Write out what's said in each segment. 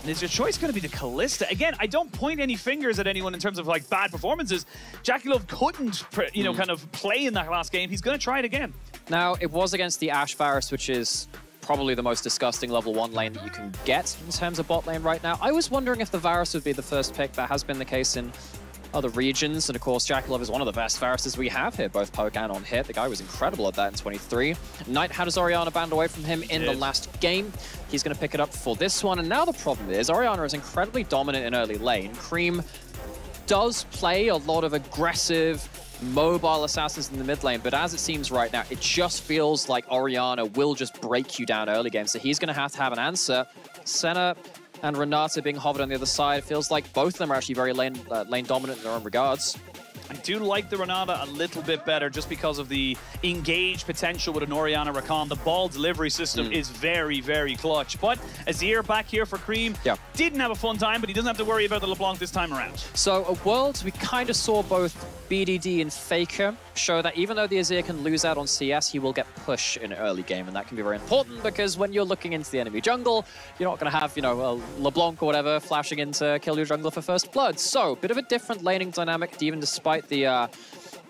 And is your choice going to be the Kalista? Again, I don't point any fingers at anyone in terms of like bad performances. JackeyLove couldn't, you know, kind of play in that last game. He's going to try it again. Now, it was against the Ashe Varus, which is probably the most disgusting level 1 lane that you can get in terms of bot lane right now. I was wondering if the Varus would be the first pick. That has been the case in other regions, and of course JackeyLove is one of the best Varuses we have here, both poke and on hit. The guy was incredible at that in 23. Knight had his Orianna banned away from him in the last game. He's going to pick it up for this one, and now the problem is Orianna is incredibly dominant in early lane. Creme does play a lot of aggressive mobile assassins in the mid lane, but as it seems right now, it just feels like Orianna will just break you down early game, so he's going to have an answer. Senna and Renata being hovered on the other side, it feels like both of them are actually very lane dominant in their own regards. I do like the Renata a little bit better just because of the engage potential with an Orianna Rakan. The ball delivery system is very, very clutch. But Azir back here for Creme. Didn't have a fun time, but he doesn't have to worry about the LeBlanc this time around. So a world we kind of saw both BDD and Faker show that even though the Azir can lose out on CS, he will get push in early game, and that can be very important because when you're looking into the enemy jungle, you're not going to have, you know, a LeBlanc or whatever flashing in to kill your jungler for first blood. So, bit of a different laning dynamic, even despite the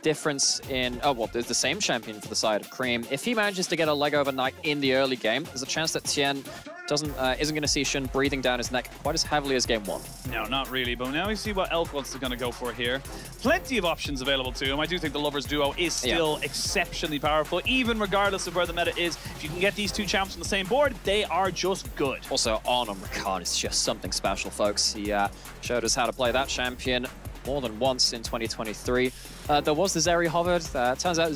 difference in, there's the same champion for the side of Creme. If he manages to get a leg over Knight in the early game, there's a chance that Tian isn't going to see Shin breathing down his neck quite as heavily as game 1. No, not really, but now we see what Elk wants to going to go for here. Plenty of options available to him. I do think the Lovers duo is still exceptionally powerful, even regardless of where the meta is. If you can get these two champs on the same board, they are just good. Also, on Rakan is just something special, folks. He showed us how to play that champion more than once in 2023. There was the Zeri hovered. Turns out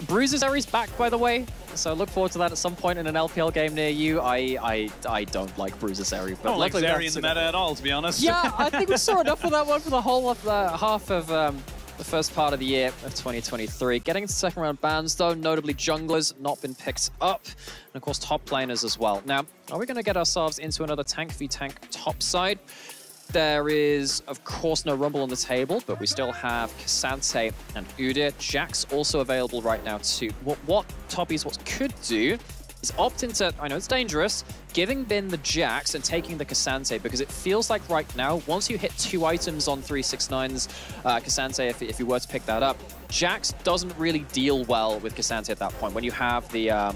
Bruiser Zeri's back, by the way. So look forward to that at some point in an LPL game near you. I don't like Bruiser Zeri. But I don't like Zeri in the meta at all, to be honest. Yeah, I think we saw enough of that one for the whole of half of the first part of the year of 2023. Getting into second round bans, though, notably junglers not been picked up. And of course, top laners as well. Now, are we going to get ourselves into another tank v tank top side? There is, of course, no Rumble on the table, but we still have K'Sante and Udyr. Jack's also available right now too. What Top Esports could do is opt into, I know it's dangerous, giving Bin the Jax and taking the K'Sante, because it feels like right now, once you hit 2 items on 369's K'Sante, if you were to pick that up, Jax doesn't really deal well with K'Sante at that point. When you have the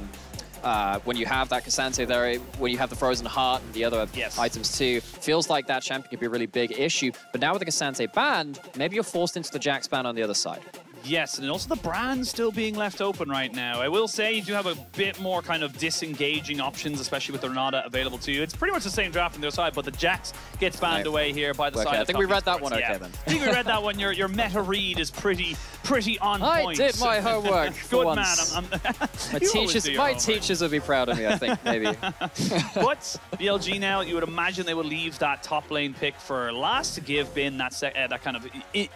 when you have that K'Sante there, when you have the Frozen Heart and the other items too, feels like that champion could be a really big issue. But now with the K'Sante banned, maybe you're forced into the Jax ban on the other side. Yes, and also the brand still being left open right now. I will say you do have a bit more kind of disengaging options, especially with the Renata available to you. It's pretty much the same draft on the other side, but the Jax gets banned away here by the side. I think we read that one okay then. I think we read that one. Your meta read is pretty on point. I did my homework. Good once. Man. My teachers would be proud of me, I think, maybe. But BLG now, you would imagine they would leave that top lane pick for last to give Bin that kind of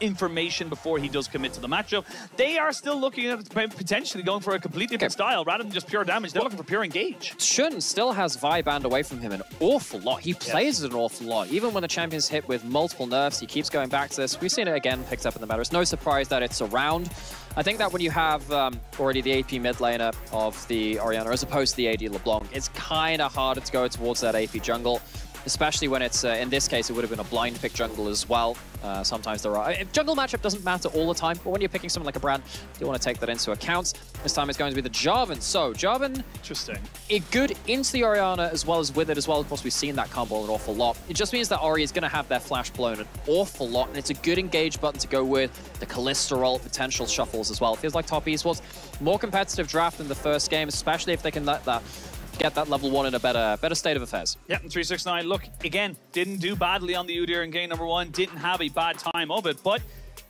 information before he does commit to the matchup. They are still looking at potentially going for a completely different style rather than just pure damage. They're looking for pure engage. Shun still has Vi banned away from him an awful lot. He plays it an awful lot. Even when the champion's hit with multiple nerfs, he keeps going back to this. We've seen it again picked up in the meta. It's no surprise that it's around. I think that when you have already the AP mid laner of the Orianna as opposed to the AD LeBlanc, it's kind of harder to go towards that AP jungle. Especially when it's, in this case, it would have been a blind pick jungle as well. Sometimes there are... jungle matchup doesn't matter all the time, but when you're picking someone like a brand, you want to take that into account. This time it's going to be the Jarvan. So, Jarvan... Interesting. Good into the Orianna as well as with it as well. Of course, we've seen that combo an awful lot. It just means that Ori is going to have their flash blown an awful lot, and it's a good engage button to go with. The Kalista ult, potential shuffles as well. It feels like Top Esports, more competitive draft than the first game, especially if they can let that... get that level 1 in a better state of affairs. Yep, and 369, look, again, didn't do badly on the Udyr in game number 1, didn't have a bad time of it, but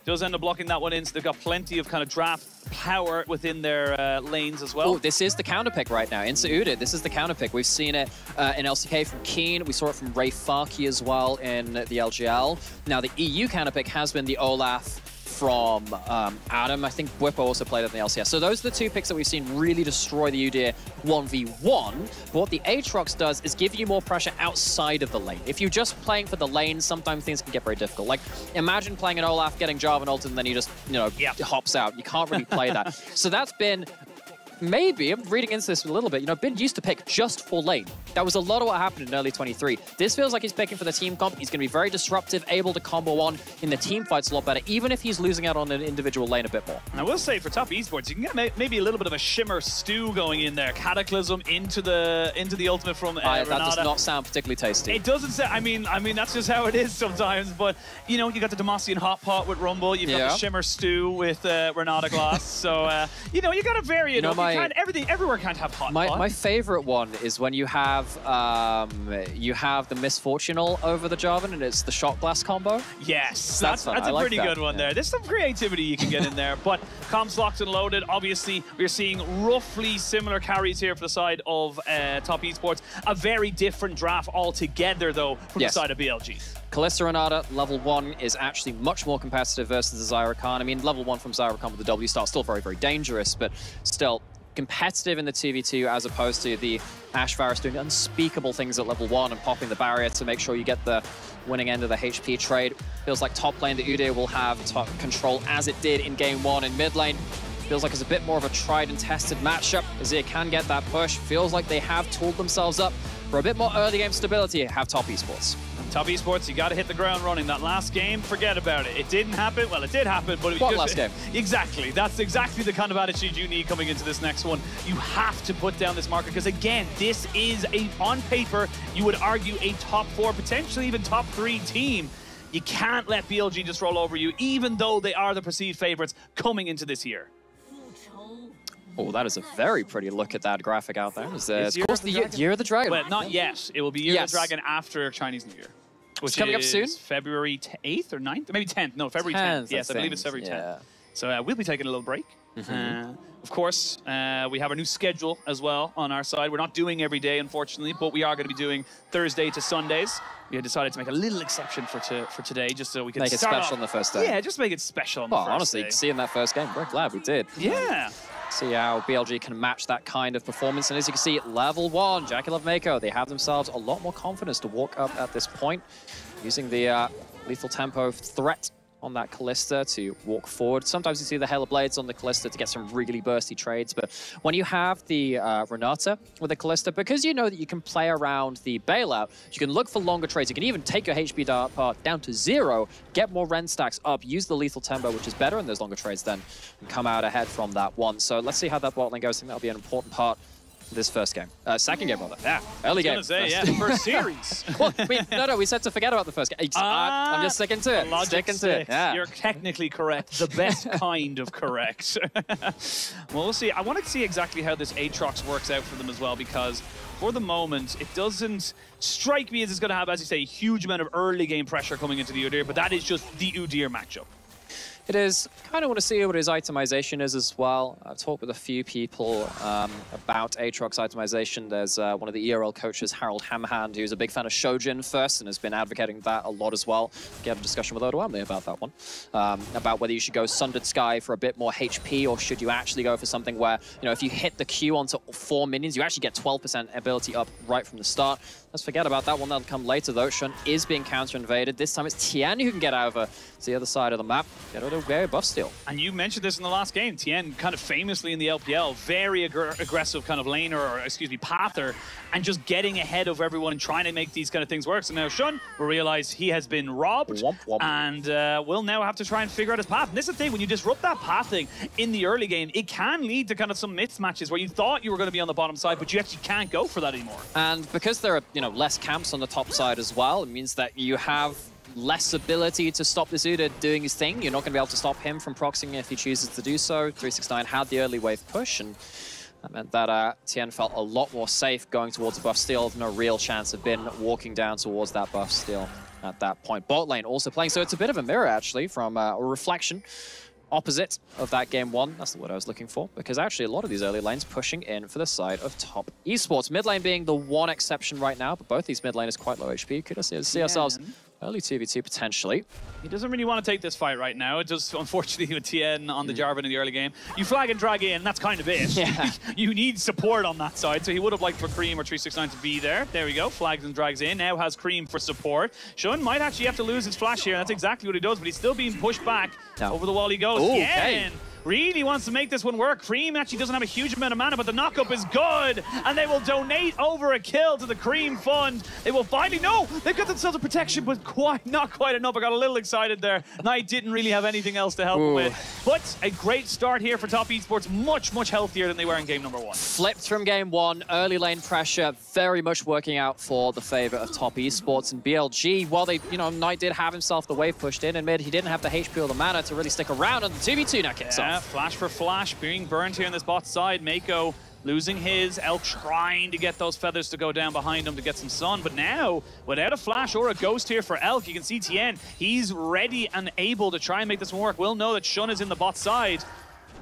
does end up blocking that one in, so they've got plenty of kind of draft power within their lanes as well. Oh, this is the counter pick right now. Into Udyr, this is the counter pick. We've seen it in LCK from Keen. We saw it from Ray Farkey as well in the LGL. Now, the EU counter pick has been the Olaf from Adam. I think Whippo also played it in the LCS. So those are the 2 picks that we've seen really destroy the Udyr 1v1. But what the Aatrox does is give you more pressure outside of the lane. If you're just playing for the lane, sometimes things can get very difficult. Like, imagine playing an Olaf, getting Jarvan ulted, and then he just, hops out. You can't really play that. So that's been maybe, I'm reading into this a little bit, you know, Bin used to pick just for lane. That was a lot of what happened in early 23. This feels like he's picking for the team comp. He's going to be very disruptive, able to combo on in the team fights a lot better, even if he's losing out on an individual lane a bit more. I will say, for top esports, you can get maybe a little bit of a shimmer stew going in there. Cataclysm into the ultimate from That Renata. does not sound particularly tasty. It doesn't sound, I mean, that's just how it is sometimes, but, you know, you got the Demacian Hot Pot with Rumble, you've got the Shimmer Stew with Renata Glasc, so, you know, you got to vary it up. Everywhere can't have Hot Pot. My favorite one is when you have the Misfortunal over the Jarvan, and it's the Shot Glass combo. Yes, that's a pretty good one there. There's some creativity you can get in there, but comms locked and loaded. Obviously, we're seeing roughly similar carries here for the side of top esports. A very different draft altogether, though, from the side of BLG. Kalista Renata, level 1, is actually much more competitive versus the Rakan. I mean, level 1 from Rakan with the W start, still very, very dangerous, but still competitive in the 2v2 as opposed to the Ashe Varus doing unspeakable things at level 1 and popping the barrier to make sure you get the winning end of the HP trade. Feels like top lane, the Udyr will have top control as it did in game 1 in mid lane. Feels like it's a bit more of a tried and tested matchup. Azir can get that push. Feels like they have tooled themselves up for a bit more early game stability. Have top esports. Top esports, you got to hit the ground running. That last game, forget about it. It didn't happen. Well, it did happen, but it was last game. Exactly. That's exactly the kind of attitude you need coming into this next one. You have to put down this marker because, again, this is on paper, you would argue a top 4, potentially even top 3 team. You can't let BLG just roll over you, even though they are the perceived favorites coming into this year. Oh, that is a very pretty look at that graphic out there. It's of course the Year of the Dragon. Well, not yet. It will be Year of the Dragon after Chinese New Year. Which is coming up soon? February 8th or 9th? Maybe 10th. No, February 10th. Yes, I believe it's February 10th. So we'll be taking a little break. Of course, we have a new schedule as well on our side. We're not doing every day, unfortunately, but we are going to be doing Thursday to Sundays. We had decided to make a little exception for today, just so we can make it special on the first day. Yeah, just make it special on the first honestly, day. seeing that first game, we're glad we did. Yeah. See how BLG can match that kind of performance. And as you can see, level 1, JackeyLove Meiko, they have themselves a lot more confidence to walk up at this point, using the lethal tempo threat on that Kalista to walk forward. Sometimes you see the Halo Blades on the Kalista to get some really bursty trades, but when you have the Renata with the Kalista, because you know that you can play around the bailout, you can look for longer trades. You can even take your HP part down to 0, get more Ren stacks up, use the lethal tempo, which is better in those longer trades then, and come out ahead from that one. So let's see how that bot lane goes. I think that'll be an important part this first game. Second game, rather. Yeah, early game. I was going to say, first series. Well, we said to forget about the first game. I'm just sticking to it. Sticking to it. Yeah. You're technically correct. The best kind of correct. Well, we'll see. I want to see exactly how this Aatrox works out for them as well, because for the moment, it doesn't strike me as it's going to have, as you say, a huge amount of early game pressure coming into the Udyr, but that is just the Udyr matchup. It is. Kind of want to see what his itemization is as well. I've talked with a few people about Aatrox itemization. There's one of the ERL coaches, Harold Hamhand, who's a big fan of Shojin first and has been advocating that a lot as well. We had a discussion with Oisin about that one, about whether you should go Sundered Sky for a bit more HP, or should you actually go for something where, you know, if you hit the Q onto 4 minions, you actually get 12% ability up right from the start. Let's forget about that one. That'll come later, though. Shun is being counter-invaded. This time it's Tian who can get over to the other side of the map. Get out of very buff steal. And you mentioned this in the last game. Tian, kind of famously in the LPL, very aggressive kind of laner, or excuse me, pather, and just getting ahead of everyone and trying to make these kind of things work. So now Shun will realize he has been robbed, and will now have to try and figure out his path. And this is the thing, when you disrupt that pathing in the early game, it can lead to kind of some mismatches where you thought you were going to be on the bottom side, but you actually can't go for that anymore. And because there are, you know, less camps on the top side as well, it means that you have less ability to stop this Udyr doing his thing. You're not going to be able to stop him from proxying if he chooses to do so. 369 had the early wave push, and that meant that Tian felt a lot more safe going towards the buff steal. No real chance of Bin walking down towards that buff steal at that point. Bot lane also playing, so it's a bit of a mirror actually from a reflection opposite of that game 1. That's the word I was looking for, because actually a lot of these early lanes pushing in for the side of top esports. Mid lane being the one exception right now, but both these mid laners quite low HP. Could see ourselves early 2v2 potentially. He doesn't really want to take this fight right now. It just, unfortunately, with Tian on the Jarvan in the early game, you flag and drag in, that's kind of it. Yeah. You need support on that side, so he would have liked for Creme or 369 to be there. There we go, flags and drags in. Now has Creme for support. Shun might actually have to lose his flash here, and that's exactly what he does, but he's still being pushed back. Over the wall he goes. Ooh, again. really wants to make this one work. Creme actually doesn't have a huge amount of mana, but the knockup is good, and they will donate over a kill to the Creme fund. They will finally, no, they've got themselves a protection, but not quite enough. I got a little excited there. Knight didn't really have anything else to help him with. But a great start here for Top Esports, much healthier than they were in game number 1. Flipped from game 1, early lane pressure, very much working out for the favor of Top Esports. And BLG, while they, Knight did have himself the wave pushed in mid, he didn't have the HP or the mana to really stick around, and the 2v2 now kicks off. Flash for flash, being burned here in this bot side. Meiko losing his, Elk trying to get those feathers to go down behind him to get some sun, but now, without a flash or a ghost here for Elk, you can see Tian, he's ready and able to try and make this one work. We'll know that Shun is in the bot side,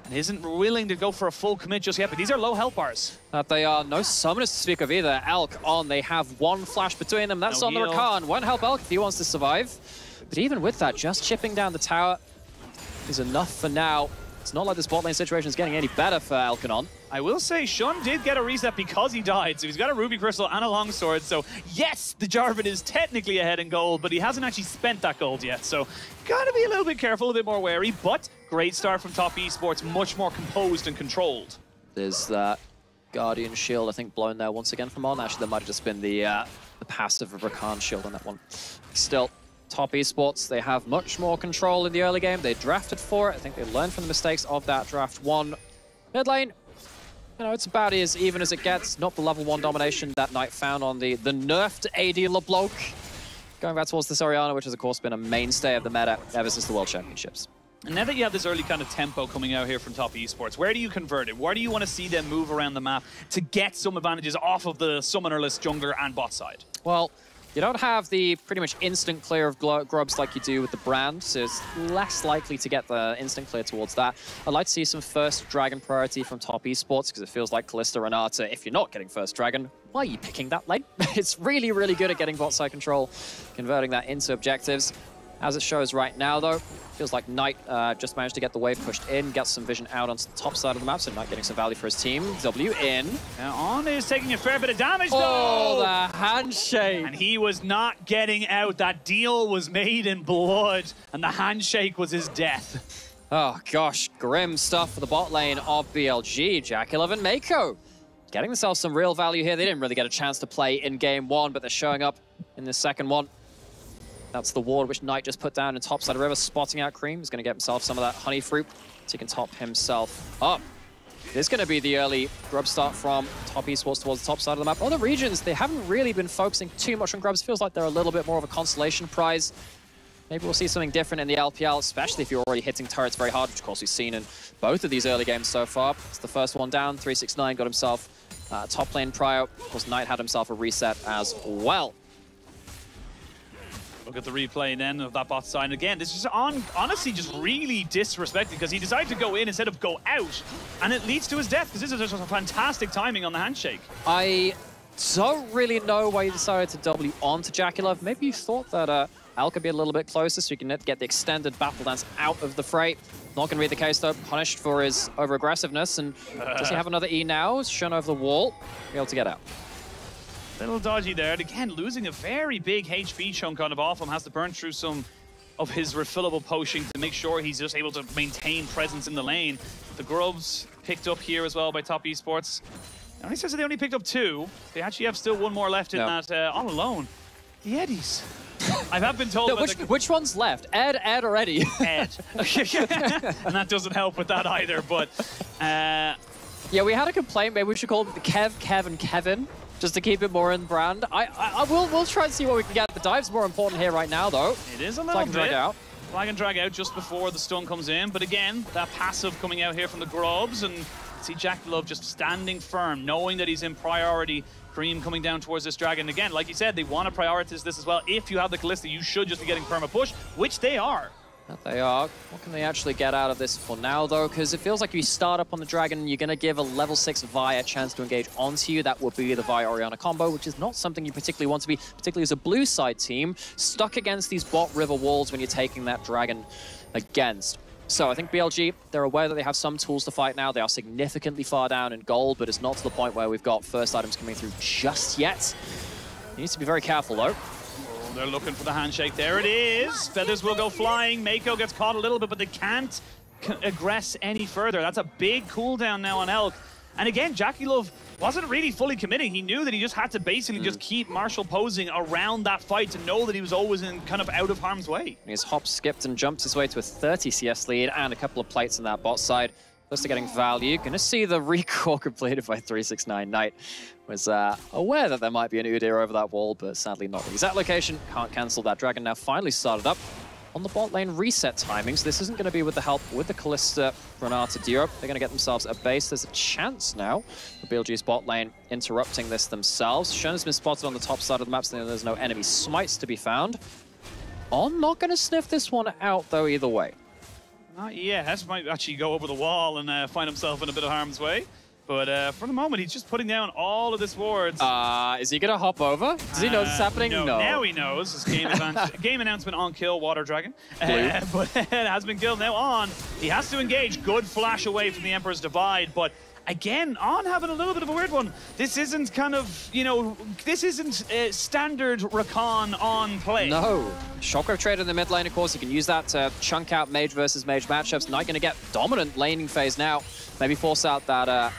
and isn't willing to go for a full commit just yet, but these are low health bars. That they are. No summoners to speak of either. Elk on, they have one flash between them, that's no on heal. The Rakan. Won't help Elk if he wants to survive, but even with that, just chipping down the tower is enough for now. It's not like this bot lane situation is getting any better for Alkanon. I will say, Shun did get a reset because he died, so he's got a Ruby Crystal and a Longsword, so yes, the Jarvan is technically ahead in gold, but he hasn't actually spent that gold yet, so gotta be a little bit careful, a bit more wary, but great start from Top Esports, much more composed and controlled. There's that Guardian shield, I think, blown there once again from On. Actually, that might have just been the passive of Rakan shield on that one. Still, Top Esports, they have much more control in the early game. They drafted for it. I think they learned from the mistakes of that draft 1. Mid lane, it's about as even as it gets. Not the level 1 domination that Knight found on the nerfed AD LeBlanc. Going back towards this Orianna, which has, of course, been a mainstay of the meta ever since the World Championships. And now that you have this early kind of tempo coming out here from Top Esports, where do you convert it? Where do you want to see them move around the map to get some advantages off of the summonerless jungler and bot side? Well, you don't have the pretty much instant clear of grubs like you do with the brand, so it's less likely to get the instant clear towards that. I'd like to see some first dragon priority from Top Esports, because it feels like Kalista, Renata, if you're not getting first dragon, why are you picking that lane? It's really good at getting bot side control, converting that into objectives. As it shows right now, though, feels like Knight just managed to get the wave pushed in, get some vision out onto the top side of the map, so Knight getting some value for his team. W in. Now On is taking a fair bit of damage, though! Oh, the handshake! And he was not getting out. That deal was made in blood, and the handshake was his death. Oh, gosh. Grim stuff for the bot lane of BLG. JackeyLove and Meiko getting themselves some real value here. They didn't really get a chance to play in game 1, but they're showing up in the second one. That's the ward which Knight just put down in top side of the river, spotting out Creme. He's going to get himself some of that honey fruit so he can top himself up. This is going to be the early grub start from Top Esports towards the top side of the map. Other regions, they haven't really been focusing too much on grubs. Feels like they're a little bit more of a consolation prize. Maybe we'll see something different in the LPL, especially if you're already hitting turrets very hard, which of course we've seen in both of these early games so far. It's the first one down, 369 got himself top lane prio. Of course, Knight had himself a reset as well. Look at the replay then of that bot side. Again, this is honestly just really disrespected because he decided to go in instead of go out. And it leads to his death because this is just a fantastic timing on the handshake. I don't really know why you decided to W onto JackeyLove. Maybe you thought that Al could be a little bit closer so you can get the extended battle dance out of the fray. Not going to be the case though. Punished for his over-aggressiveness. And does he have another E now? Shun over the wall. Be able to get out. Little dodgy there. And again, losing a very big HP chunk kind of off him. Has to burn through some of his refillable potion to make sure he's just able to maintain presence in the lane. The grubs picked up here as well by Top Esports. Now he says that they only picked up 2. They actually have still 1 more left in that all alone. The Eddies. I have been told which one's left? Ed, or Eddie? Ed. And that doesn't help with that either, but... yeah, we had a complaint. Maybe we should call them the Kev, and Kevin. Just to keep it more in brand. We'll try and see what we can get. The dive's more important here right now, though. It is a little bit. Drag out. Flag and drag out just before the stun comes in. But again, that passive coming out here from the grubs. And see JackeyLove just standing firm, knowing that he's in priority. Creme coming down towards this dragon. Again, like you said, they want to prioritize this as well. If you have the Kalista, you should just be getting perma push, which they are. That they are. What can they actually get out of this for now, though? Because it feels like if you start up on the dragon, you're going to give a level 6 Vi a chance to engage onto you. That would be the Vi-Orianna combo, which is not something you particularly want to be, particularly as a blue side team, stuck against these bot river walls when you're taking that dragon against. So I think BLG, they're aware that they have some tools to fight now. They are significantly far down in gold, but it's not to the point where we've got first items coming through just yet. You need to be very careful, though. They're looking for the handshake. There it is. Feathers will go flying. Meiko gets caught a little bit, but they can't aggress any further. That's a big cooldown now on Elk. And again, JackeyLove wasn't really fully committing. He knew that he just had to basically just keep Marshall posing around that fight to know that he was always in kind of out of harm's way. He's hop, skipped, and jumped his way to a 30 CS lead and a couple of plates on that bot side. Close to getting value. Gonna see the recall completed by 369 Knight. Was aware that there might be an Udyr over that wall, but sadly not the exact location. Can't cancel that. Dragon now finally started up on the bot lane reset timings. This isn't going to be with the help with the Kalista, Renata duo. They're going to get themselves a base. There's a chance now for BLG's bot lane interrupting this themselves. Shen has been spotted on the top side of the map, so there's no enemy smites to be found. On not going to sniff this one out, though, either way. Not yet. Hess might actually go over the wall and find himself in a bit of harm's way. But for the moment, he's just putting down all of this wards. Is he going to hop over? Does he know what's happening? No. Now he knows. His game announcement on kill, Water Dragon. But it has been killed. Now on, he has to engage. Good flash away from the Emperor's Divide. But again, on having a little bit of a weird one. This isn't kind of, you know, this isn't standard Rakan on play. No. Shockwave trade in the mid lane, of course. You can use that to chunk out mage versus mage matchups. Knight going to get dominant laning phase now. Maybe force out that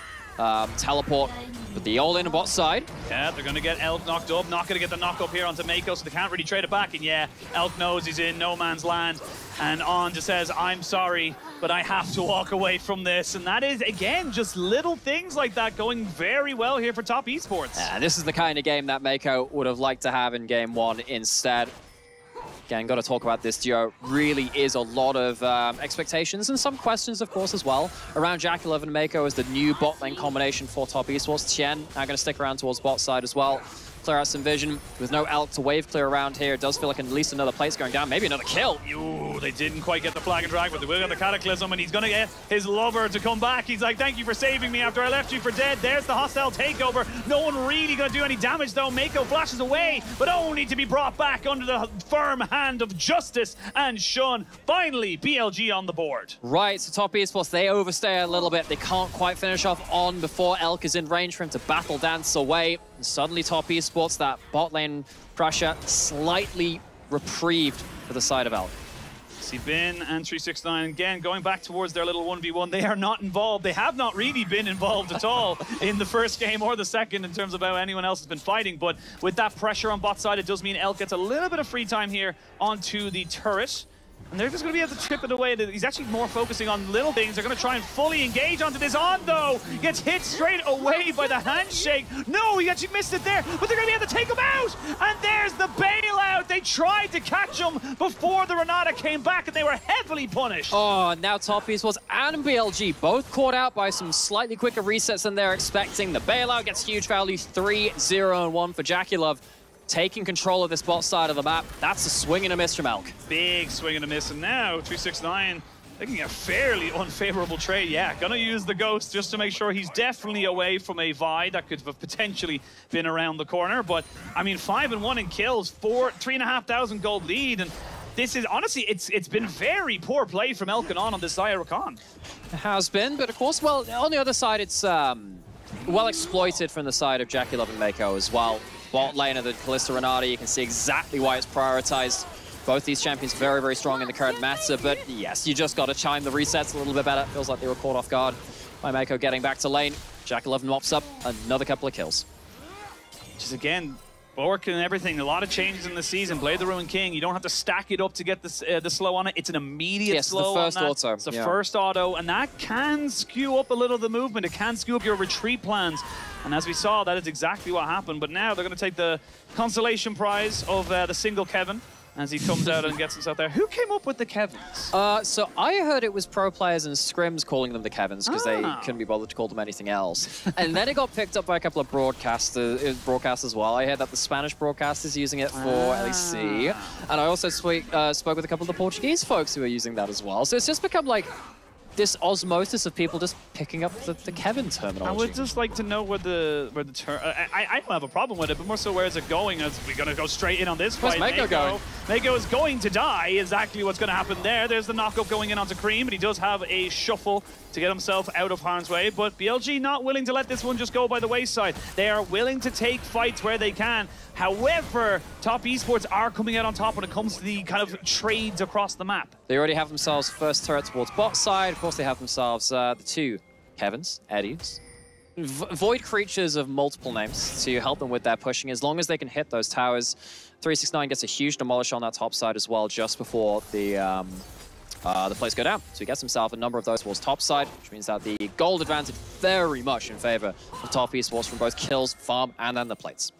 teleport with the all-in bot side. Yeah, they're going to get Elk knocked up. Not going to get the knock up here onto Meiko, so they can't really trade it back. And yeah, Elk knows he's in no man's land. And On just says, I'm sorry, but I have to walk away from this. And that is, again, just little things like that going very well here for Top Esports. Yeah, this is the kind of game that Meiko would have liked to have in Game 1 instead. Again, got to talk about this duo. Really is a lot of expectations and some questions, of course, as well, around JackeyLove and Meiko as the new bot lane combination for Top Esports. Tian now going to stick around towards bot side as well. Clear out some vision. With no Elk to wave clear around here, it does feel like at least another plate's going down. Maybe another kill. Ooh, they didn't quite get the flag and drag, but they will get the Cataclysm, and he's going to get his lover to come back. He's like, thank you for saving me after I left you for dead. There's the hostile takeover. No one really going to do any damage, though. Meiko flashes away, but only to be brought back under the firm hand of justice and Shun. Finally, BLG on the board. Right, so Top Esports, they overstay a little bit. They can't quite finish off On before Elk is in range for him to battle dance away. And suddenly Top Esports, that bot lane pressure slightly reprieved for the side of Elk. See Bin and 369 again going back towards their little 1v1. They are not involved. They have not really been involved at all in the first game or the second in terms of how anyone else has been fighting. But with that pressure on bot side, it does mean Elk gets a little bit of free time here onto the turret. And they're just going to be able to chip it away. He's actually more focusing on little things. They're going to try and fully engage onto this. On, though, gets hit straight away by the handshake. No, he actually missed it there, but they're going to be able to take him out. And there's the bailout. They tried to catch him before the Renata came back, and they were heavily punished. Oh, now Top Esports and BLG both caught out by some slightly quicker resets than they're expecting. The bailout gets huge value, 3-0-1 for JackeyLove. Taking control of this bot side of the map. That's a swing and a miss from Elk. Big swing and a miss, and now 369 taking a fairly unfavorable trade. Yeah, gonna use the Ghost just to make sure he's definitely away from a Vi that could have potentially been around the corner. But I mean, 5-1 in kills, 3,500 gold lead, and this is honestly, it's been very poor play from Elk and on this Xayah Rakan. It has been, but of course, well, on the other side, it's well exploited from the side of JackeyLove and Meiko as well. Bot lane of the Kalista Renata, you can see exactly why it's prioritized. Both these champions very, very strong in the current meta, but yes, you just got to chime the resets a little bit better. Feels like they were caught off guard by Meiko getting back to lane. JackeyLove mops up another couple of kills. Just again, Bork and everything, a lot of changes in the season. Blade the Ruined King, you don't have to stack it up to get the slow on it. It's an immediate slow on that. Auto. It's the first auto, and that can skew up a little of the movement. It can skew up your retreat plans. And as we saw, that is exactly what happened. But now they're going to take the consolation prize of the single Kevin as he comes out and gets himself there. Who came up with the Kevins? So I heard it was pro players and scrims calling them the Kevins because they couldn't be bothered to call them anything else. And then it got picked up by a couple of broadcasts as well. I heard that the Spanish broadcast is using it for LEC. And I also spoke with a couple of the Portuguese folks who are using that as well. So it's just become like this osmosis of people just picking up the Kevin terminology. I would just like to know where the term. I don't have a problem with it, but more so where is it going? As we're going to go straight in on this fight. Where's Meiko going? Meiko is going to die, exactly what's going to happen there. There's the knockup going in onto Creme, but he does have a shuffle to get himself out of harm's way. But BLG not willing to let this one just go by the wayside. They are willing to take fights where they can. However, Top Esports are coming out on top when it comes to the kind of trades across the map. They already have themselves first turret towards bot side. Of course, they have themselves the two Kevins, Eddies. Void creatures of multiple names to help them with their pushing. As long as they can hit those towers, 369 gets a huge demolish on that top side as well just before the plays go down. So he gets himself a number of those towards top side, which means that the gold advantage very much in favor of Top Esports from both kills, farm, and then the plates.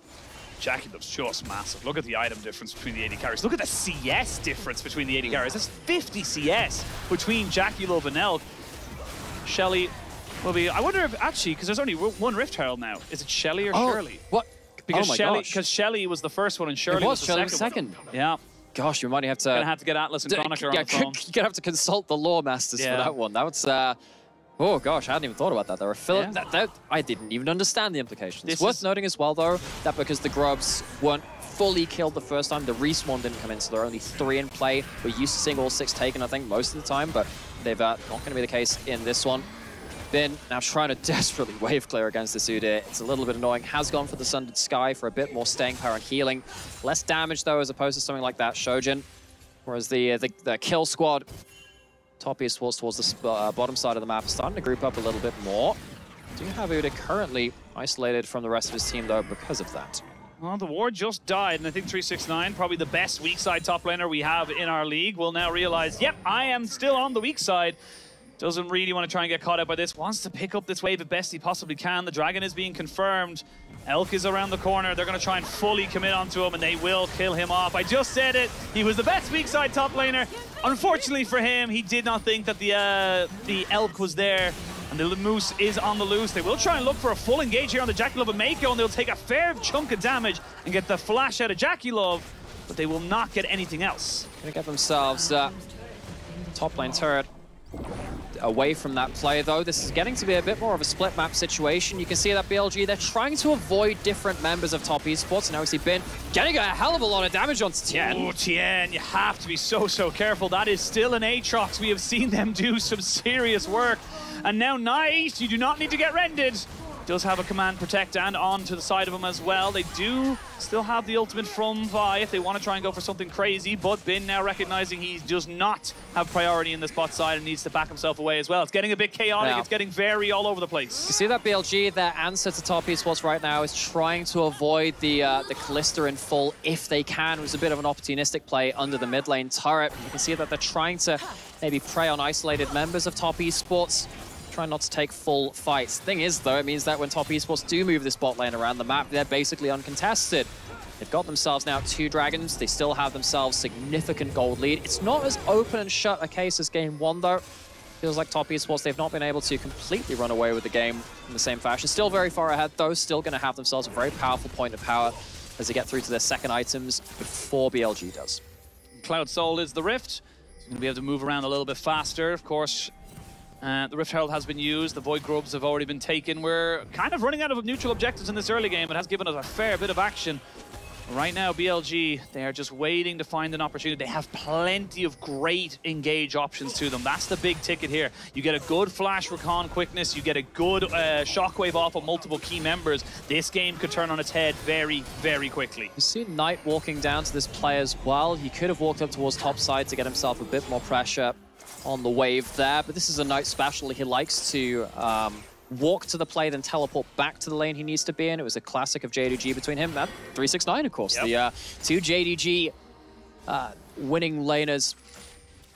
JackeyLove's just massive. Look at the item difference between the AD carries. Look at the CS difference between the AD carries. That's 50 CS between JackeyLove and Elk. Shelly will be... I wonder if, actually, because there's only one Rift Herald now. Is it Shelly or Shirley? What? Because Shelly was the first one and Shirley was the second. Yeah. Gosh, we might have to... Gonna have to get Atlas and Chronicler on the phone. You're gonna have to consult the lore masters for that one. That was... oh gosh, I hadn't even thought about that. There were I didn't even understand the implications. It's worth noting as well, though, that because the Grubs weren't fully killed the first time, the respawn didn't come in, so there are only 3 in play. We're used to seeing all 6 taken, I think, most of the time, but they've not going to be the case in this one. Bin now trying to desperately wave clear against this Udyr. It's a little bit annoying. Has gone for the Sundered Sky for a bit more staying power and healing. Less damage, though, as opposed to something like that Shojin. Whereas the kill squad, Top Esports towards the bottom side of the map, starting to group up a little bit more. Do have Udyr currently isolated from the rest of his team, though, because of that. Well, the ward just died, and I think 369, probably the best weak side top laner we have in our league, will now realize, yep, I am still on the weak side. Doesn't really want to try and get caught out by this. Wants to pick up this wave as best he possibly can. The dragon is being confirmed. Elk is around the corner. They're going to try and fully commit onto him, and they will kill him off. I just said it. He was the best weak side top laner. Unfortunately for him, he did not think that the Elk was there. And the Moose is on the loose. They will try and look for a full engage here on the JackeyLove and Meiko, and they'll take a fair chunk of damage and get the flash out of JackeyLove, but they will not get anything else. Going to get themselves top lane turret away from that play, though. This is getting to be a bit more of a split map situation. You can see that BLG, they're trying to avoid different members of Top Esports. And now we see Bin getting a hell of a lot of damage onto Tian. Oh, Tian, you have to be so careful. That is still an Aatrox. We have seen them do some serious work. And now Nice, you do not need to get rendered. Does have a command protect and on to the side of him as well. They do still have the ultimate from Vi if they want to try and go for something crazy, but Bin now recognizing he does not have priority in this bot side and needs to back himself away as well. It's getting a bit chaotic. Yeah. It's getting very all over the place. You see that BLG, their answer to Top Esports right now is trying to avoid the Kalista in full if they can. It was a bit of an opportunistic play under the mid lane turret. You can see that they're trying to maybe prey on isolated members of Top Esports. Trying not to take full fights. Thing is, though, it means that when Top Esports do move this bot lane around the map, they're basically uncontested. They've got themselves now 2 dragons. They still have themselves significant gold lead. It's not as open and shut a case as game 1, though. Feels like Top Esports, they've not been able to completely run away with the game in the same fashion. Still very far ahead, though. Still going to have themselves a very powerful point of power as they get through to their second items before BLG does. Cloud Soul is the Rift. He's going to be able to move around a little bit faster, of course. The Rift Herald has been used, the Void Grubs have already been taken. We're kind of running out of neutral objectives in this early game. It has given us a fair bit of action. Right now, BLG, they are just waiting to find an opportunity. They have plenty of great engage options to them. That's the big ticket here. You get a good flash recon quickness, you get a good shockwave off of multiple key members. This game could turn on its head very, very quickly. You see Knight walking down to this play as well. He could have walked up towards top side to get himself a bit more pressure on the wave there, but this is a Knight special. He likes to walk to the play, then teleport back to the lane he needs to be in. It was a classic of JDG between him and 369, of course. Yep. The 2 JDG winning laners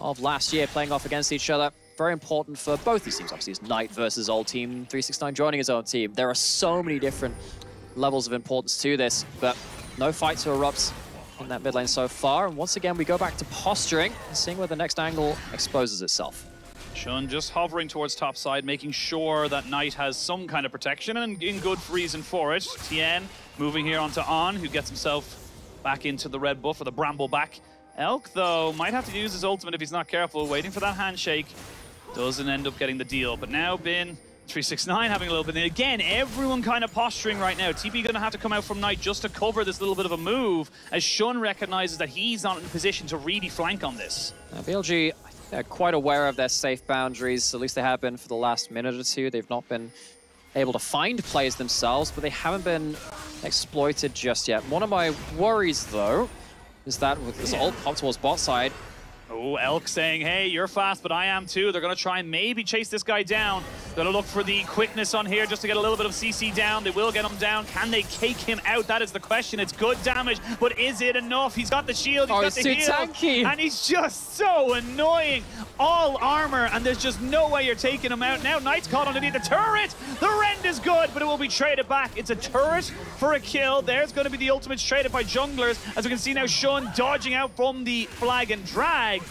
of last year playing off against each other. Very important for both these teams. Obviously, it's Knight versus old team, 369 joining his own team. There are so many different levels of importance to this, but no fight to erupt in that mid lane so far. And once again, we go back to posturing and seeing where the next angle exposes itself. Shun just hovering towards top side, making sure that Knight has some kind of protection, and in good reason for it. Tian moving here onto On, who gets himself back into the red buff, or the bramble back. Elk, though, might have to use his ultimate if he's not careful, waiting for that handshake. Doesn't end up getting the deal, but now Bin 369 having a little bit. And again, everyone kind of posturing right now. TP going to have to come out from Knight just to cover this little bit of a move, as Shun recognizes that he's not in a position to really flank on this. BLG, they're quite aware of their safe boundaries. At least they have been for the last minute or two. They've not been able to find plays themselves, but they haven't been exploited just yet. One of my worries, though, is that with this ult pop towards bot side. Oh, Elk saying, hey, you're fast, but I am too. They're going to try and maybe chase this guy down. Going to look for the quickness on here just to get a little bit of CC down. They will get him down. Can they cake him out? That is the question. It's good damage, but is it enough? He's got the shield, he's got the heal, tanky. And he's just so annoying. All armor, and there's just no way you're taking him out. Now Knight's caught underneath the turret. The rend is good, but it will be traded back. It's a turret for a kill. There's going to be the ultimates traded by junglers. As we can see now, Shun dodging out from the flag and drag.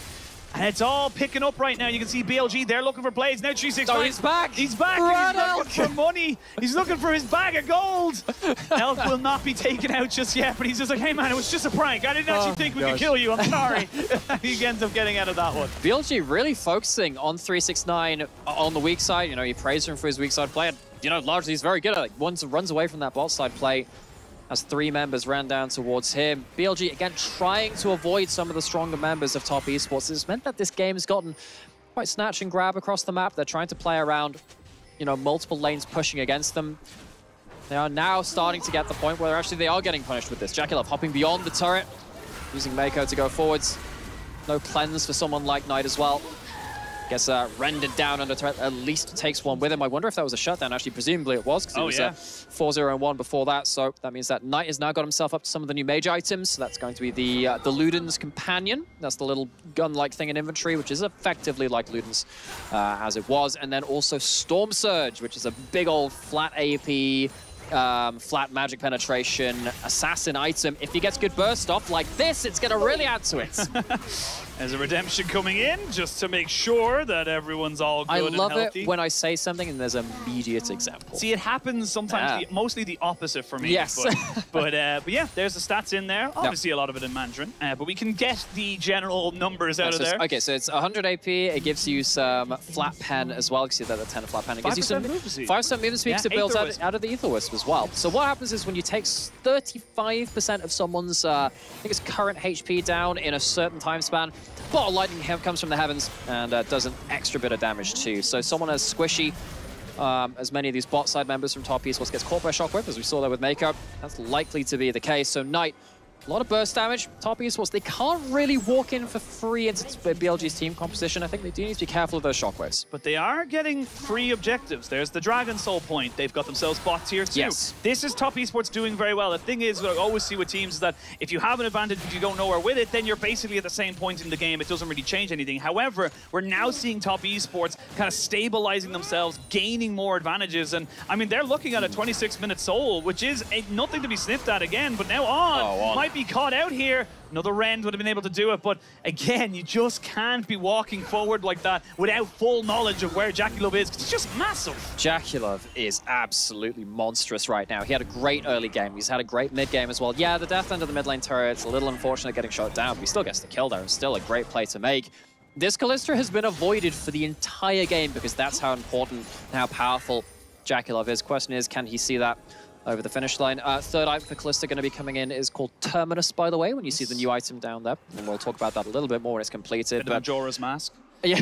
And it's all picking up right now. You can see BLG, they're looking for plays. Now 369. Oh, he's back. He's back. He's looking for money. He's looking for his bag of gold. Elk will not be taken out just yet, but he's just like, hey man, it was just a prank. I didn't actually think we could kill you. I'm sorry. He ends up getting out of that one. BLG really focusing on 369 on the weak side. You know, you praise him for his weak side play. And, you know, largely he's very good at it. Once runs away from that bot side play, as 3 members ran down towards him. BLG, again, trying to avoid some of the stronger members of top esports. It's meant that this game has gotten quite snatch and grab across the map. They're trying to play around, you know, multiple lanes pushing against them. They are now starting to get the point where actually they are getting punished with this. JackeyLove hopping beyond the turret, using Meiko to go forwards. No cleanse for someone like Knight as well. Gets rendered down under turret, at least takes one with him. I wonder if that was a shutdown. Actually, presumably it was, because it was 4-0-1 before that. So that means that Knight has now got himself up to some of the new mage items. So that's going to be the Luden's Companion. That's the little gun-like thing in inventory, which is effectively like Luden's as it was. And then also Storm Surge, which is a big old flat AP, flat magic penetration assassin item. If he gets good burst off like this, it's going to really add to it. There's a redemption coming in just to make sure that everyone's all good and healthy. I love it when I say something and there's an immediate example. See, it happens sometimes, mostly the opposite for me. Yes. But yeah, there's the stats in there. Obviously a lot of it in Mandarin, but we can get the general numbers out of there. Okay, so it's 100 AP. It gives you some flat pen as well. You see that the 10 flat pen. It gives you some 5% movement speed to build out of the Ether Wisp as well. So what happens is when you take 35% of someone's, I think it's current HP down in a certain time span, ball of lightning comes from the heavens and does an extra bit of damage too. So someone as squishy as many of these bot side members from top esports gets caught by Shockwave, as we saw there with Meiko. That's likely to be the case. So Knight, a lot of burst damage. Top esports, they can't really walk in for free into BLG's team composition. I think they do need to be careful of those shockwaves. But they are getting free objectives. There's the Dragon Soul point. They've got themselves bot tier 2. Yes. This is top esports doing very well. The thing is, what I always see with teams is that if you have an advantage but you don't know where with it, then you're basically at the same point in the game. It doesn't really change anything. However, we're now seeing top esports kind of stabilizing themselves, gaining more advantages. And I mean, they're looking at a 26-minute soul, which is nothing to be sniffed at again. But now on might be caught out here. Another Rend would have been able to do it, but again, you just can't be walking forward like that without full knowledge of where JackeyLove is, because it's just massive. JackeyLove is absolutely monstrous right now. He had a great early game. He's had a great mid game as well. Yeah, the death end of the mid lane turret's a little unfortunate getting shot down, but he still gets the kill there. It's still a great play to make. This Kalista has been avoided for the entire game because that's how important and how powerful JackeyLove is. Question is, can he see that over the finish line? Third item for Kalista going to be coming in is called Terminus, by the way, when you see the new item down there. And we'll talk about that a little bit more when it's completed. Bit of Majora's Mask. Yeah.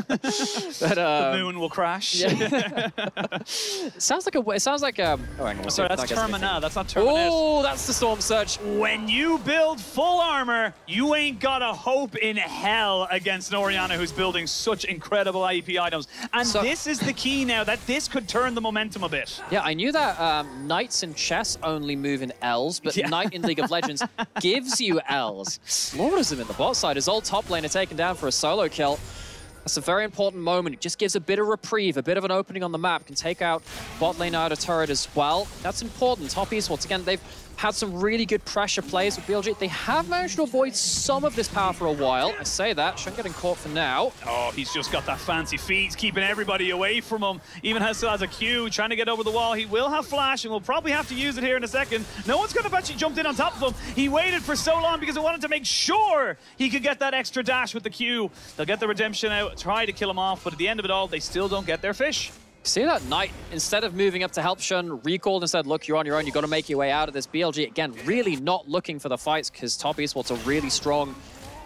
But, the moon will crash. Yeah. It sounds like oh, hang on, sorry, that's Termina. That's not Terminus. Oh, that's the Storm Surge. When you build full armor, you ain't got a hope in hell against an Orianna who's building such incredible IEP items. And this is the key now, that this could turn the momentum a bit. Yeah, I knew that Knights in chess only move in Ls, but Knight in League of Legends gives you Ls. Lordism in the bot side. His old top laner taken down for a solo kill. That's a very important moment. It just gives a bit of reprieve, a bit of an opening on the map. Can take out bot lane out of turret as well. That's important. Top esports, again, they've had some really good pressure plays with BLG. They have managed to avoid some of this power for a while. I say that. Shun getting caught for now. Oh, he's just got that fancy feet, keeping everybody away from him. Even still has a Q, trying to get over the wall. He will have flash, and we'll probably have to use it here in a second. No one's going to actually jumped in on top of him. He waited for so long because he wanted to make sure he could get that extra dash with the Q. They'll get the redemption out, try to kill him off, but at the end of it all, they still don't get their fish. See that Knight, instead of moving up to help Shun, recalled and said, look, you're on your own, you've got to make your way out of this. BLG, again, really not looking for the fights because top esports are really strong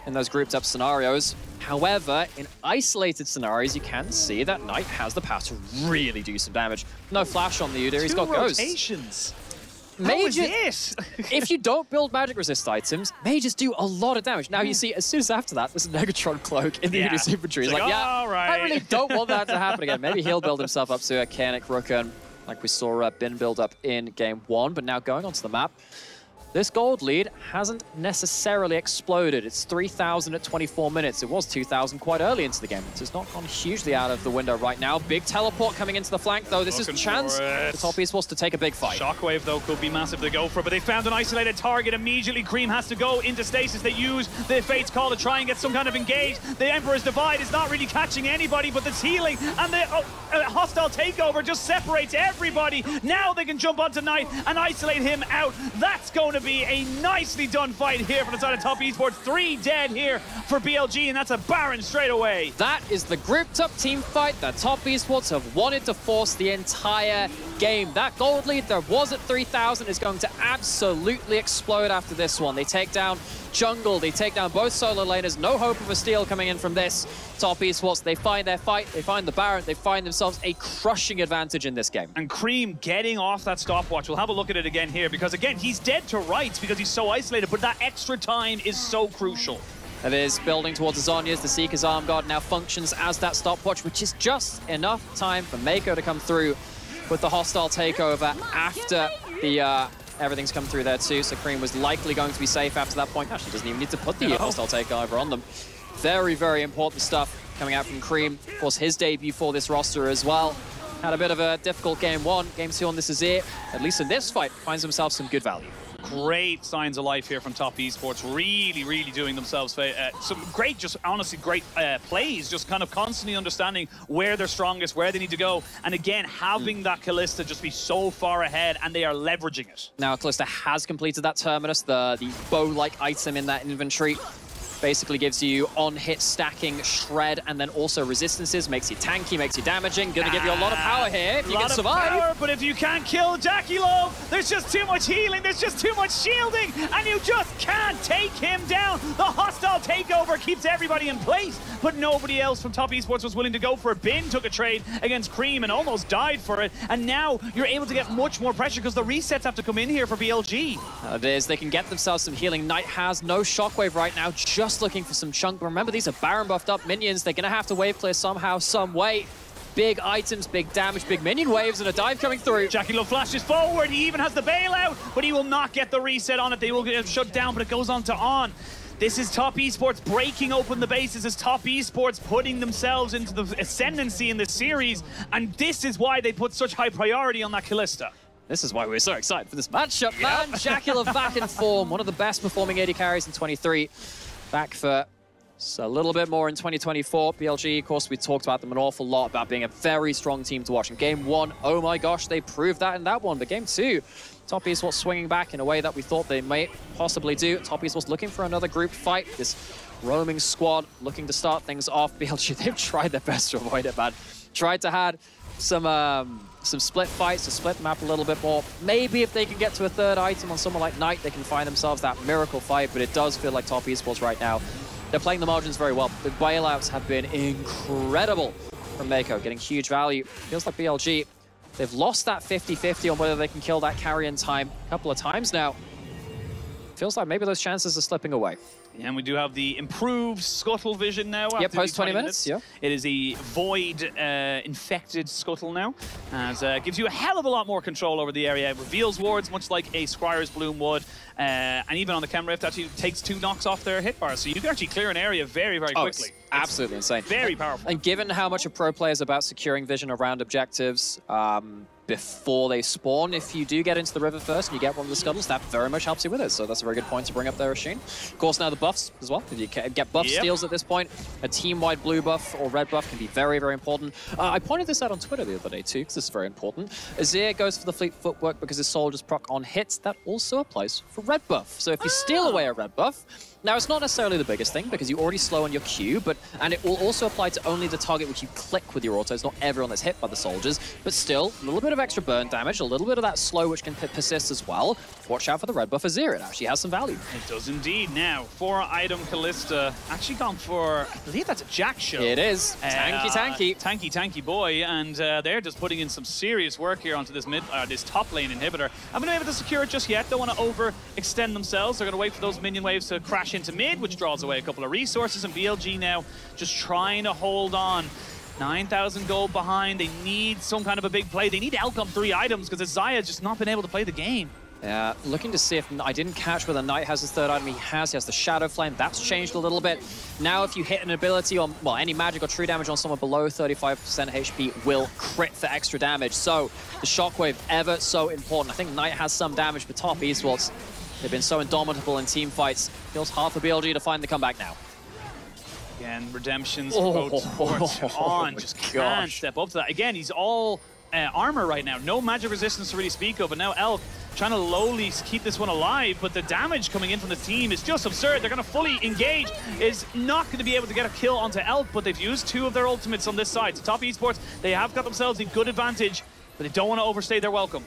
in those grouped up scenarios. However, in isolated scenarios, you can see that Knight has the power to really do some damage. No flash on the Udyr, he's got rotations. Ghost. Mages, if you don't build magic resist items, mages do a lot of damage. Now you see, as soon as after that, there's a Negatron cloak in the Udyr's inventory. He's like, yeah, right. I really don't want that to happen again. Maybe he'll build himself up to a Kanik Rakan, like we saw Bin build up in game 1. But now going onto the map, this gold lead hasn't necessarily exploded. It's 3,000 at 24 minutes. It was 2,000 quite early into the game. It's not gone hugely out of the window right now. Big teleport coming into the flank, though. This is a chance for top esports to take a big fight. Shockwave, though, could be massive to go for, but they found an isolated target immediately. Creme has to go into stasis. They use the Fate's Call to try and get some kind of engage. The Emperor's Divide is not really catching anybody, but it's healing, and the hostile takeover just separates everybody. Now they can jump onto Knight and isolate him out. That's going to be a nicely done fight here from the side of top esports. 3 dead here for BLG, and that's a Baron straight away. That is the grouped up team fight that top esports have wanted to force the entire game. That gold lead that was at 3,000 is going to absolutely explode after this one. They take down jungle, they take down both solo laners. No hope of a steal coming in from this top esports. They find their fight, they find the Baron, they find themselves a crushing advantage in this game. And Creme getting off that stopwatch. We'll have a look at it again here, because again, he's dead to rights because he's so isolated, but that extra time is so crucial. It is building towards the Zhonya's. The Seeker's Arm Guard now functions as that stopwatch, which is just enough time for Meiko to come through with the hostile takeover after the everything's come through there too. So Creme was likely going to be safe after that point. Actually, doesn't even need to put the hostile takeover on them. Very, very important stuff coming out from Creme. Of course, his debut for this roster as well. Had a bit of a difficult game 1. Game 2 on This Is It, at least in this fight, finds himself some good value. Great signs of life here from top esports. Really, really doing themselves some great, just honestly great plays. Just kind of constantly understanding where they're strongest, where they need to go. And again, having that Kalista just be so far ahead, and they are leveraging it. Now Kalista has completed that Terminus, the bow-like item in that inventory. Basically gives you on-hit stacking, shred, and then also resistances. Makes you tanky, makes you damaging. Gonna give you a lot of power here if you can survive. Power, but if you can't kill JackeyLove, there's just too much healing, there's just too much shielding, and you just can't take him down. The hostile takeover keeps everybody in place, but nobody else from top esports was willing to go for it. Bin took a trade against Creme and almost died for it, and now you're able to get much more pressure because the resets have to come in here for BLG. It is. They can get themselves some healing. Knight has no shockwave right now, just looking for some chunk. But remember, these are Baron buffed up minions. They're going to have to wave clear somehow, some way. Big items, big damage, big minion waves, and a dive coming through. JackeyLove flashes forward. He even has the bailout, but he will not get the reset on it. They will get shut down, but it goes on to on. This is top esports breaking open the bases. As top esports putting themselves into the ascendancy in this series, and this is why they put such high priority on that Kalista. This is why we're so excited for this matchup, man. JackeyLove back in form. One of the best performing AD carries in 23. Back for a little bit more in 2024. BLG, of course, we talked about them an awful lot, about being a very strong team to watch. In game 1, oh my gosh, they proved that in that one. But game 2, top esports swinging back in a way that we thought they might possibly do. Top esports looking for another group fight. This roaming squad looking to start things off. BLG, they've tried their best to avoid it, man. Tried to have some split fights to split the map a little bit more. Maybe if they can get to a third item on someone like Knight, they can find themselves that miracle fight, but it does feel like top esports right now, they're playing the margins very well. The bailouts have been incredible from Meiko, getting huge value. Feels like BLG, they've lost that 50-50 on whether they can kill that carry in time a couple of times now. Feels like maybe those chances are slipping away. And we do have the improved Scuttle vision now. Yeah, post 20 minutes. Yeah. It is a void infected Scuttle now. As gives you a hell of a lot more control over the area. It reveals wards much like a Squire's Bloom would. And even on the Chem Rift, actually takes 2 knocks off their hit bar. So you can actually clear an area very, very quickly. It's absolutely insane. Very powerful. And given how much a pro player is about securing vision around objectives, before they spawn. If you do get into the river first and you get one of the scuttles, that very much helps you with it. So that's a very good point to bring up there, Oisin. Of course, now the buffs as well. If you get buff steals at this point, a team-wide blue buff or red buff can be very, very important. I pointed this out on Twitter the other day too, because this is very important. Azir goes for the fleet footwork because his soldiers proc on hits. That also applies for red buff. So if you steal away a red buff, now it's not necessarily the biggest thing because you already slow on your Q, and it will also apply to only the target which you click with your autos, not everyone that's hit by the soldiers, but still a little bit of extra burn damage, a little bit of that slow which can persist as well. Watch out for the red buff Azir, it actually has some value. It does indeed. Now, 4-item Kalista, actually gone for, I believe that's a Jack show. It is. Tanky boy, and they're just putting in some serious work here onto this this top lane inhibitor. Haven't been able to secure it just yet, don't want to overextend themselves. They're going to wait for those minion waves to crash into mid, which draws away a couple of resources, and BLG now just trying to hold on. 9,000 gold behind. They need some kind of a big play. They need Elk on 3 items because Xayah just not been able to play the game. Yeah, looking to see if I didn't catch whether Knight has his 3rd item. He has the Shadow Flame. That's changed a little bit. Now if you hit an ability on, well, any magic or true damage on someone below 35% HP will crit for extra damage. So the Shockwave, ever so important. I think Knight has some damage, but top Esports, they've been so indomitable in team fights. Feels hard for BLG to find the comeback now. Again, redemptions both sports on. Just can't step up to that. Again, he's all armor right now. No magic resistance to really speak of. And now Elk trying to lowly keep this one alive, but the damage coming in from the team is just absurd. They're going to fully engage. Is not going to be able to get a kill onto Elk, but they've used 2 of their ultimates on this side. So top Esports, they have got themselves a good advantage, but they don't want to overstay their welcome.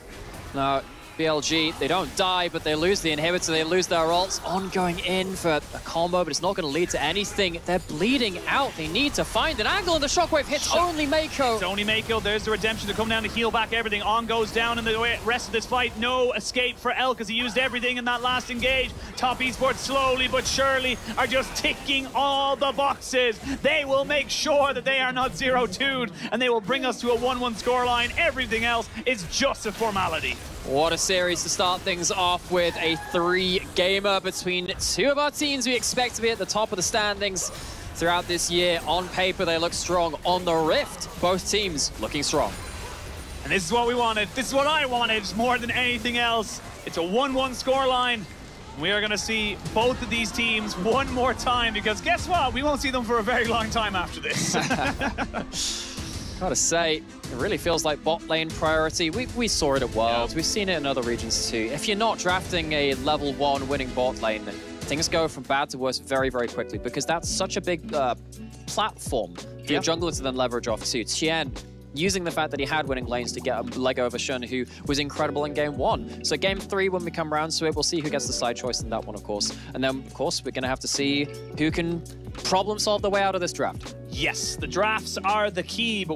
No. BLG, they don't die, but they lose the inhibitor, they lose their ults. Ongoing in for a combo, but it's not going to lead to anything. They're bleeding out. They need to find an angle, and the Shockwave hits only Meiko. It's only Meiko. There's the redemption to come down to heal back everything. On goes down in the rest of this fight. No escape for Elk as he used everything in that last engage. Top Esports slowly but surely are just ticking all the boxes. They will make sure that they are not 0-2'd, and they will bring us to a 1-1 scoreline. Everything else is just a formality. What a series to start things off with. A 3-gamer between 2 of our teams we expect to be at the top of the standings throughout this year. On paper, they look strong. On the Rift, both teams looking strong. And this is what we wanted. This is what I wanted more than anything else. It's a 1-1 scoreline. We are going to see both of these teams one more time because guess what? We won't see them for a very long time after this. Gotta say, it really feels like bot lane priority. We saw it at Worlds. We've seen it in other regions too. If you're not drafting a level 1 winning bot lane, things go from bad to worse very, very quickly because that's such a big platform for your jungler to then leverage off too. Tian, using the fact that he had winning lanes to get a leg over Shun, who was incredible in game 1. So game 3, when we come around to it, we'll see who gets the side choice in that one, of course. And then, of course, we're going to have to see who can problem solve their way out of this draft. Yes, the drafts are the key, but